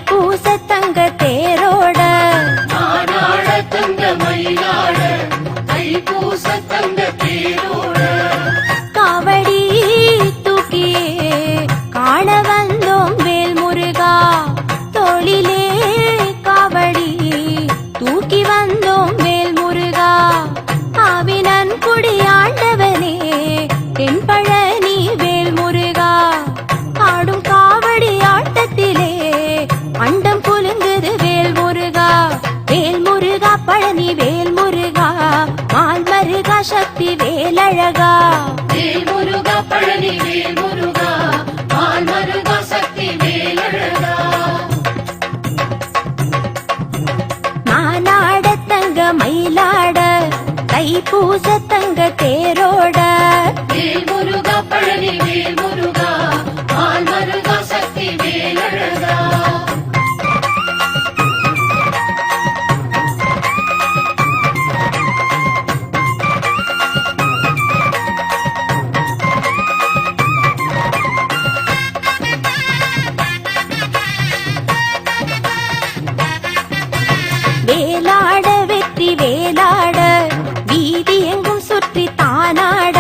தைப்பூச தங்க தேரோட மானாட தங்க மயிலாட தைப்பூச தங்க தேரோட காவடி தூக்கியே காண வந்தோம் வேல் முருகா தோளிலே காவடி தூக்கி வந்தோம் வேல் முருகா ஆவினன் குடியாண்டவனே தென்பழனி வேல் முருகா ஆடும் காவடி ஆட்டத்திலே அண்டம் குலுங்குது வேல் முருகா பழனி வேல் முருகா மால் மருகா சக்தி வேலழகா வேல் முருகா பழனி வேல் முருகா மால் மருகா சக்தி வேலழகா மானாட தங்க மயிலாட தைப்பூச தங்க தேரோட வேல் முருகா பழனி வேல் முருகா மால் மருகா சக்தி வேலழகா வேலாட வெற்றி வேலாட வீதி எங்கும் சுற்றி தானாட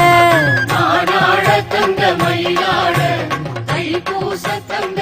மானாட தங்க மயிலாட தைப்பூச தங்க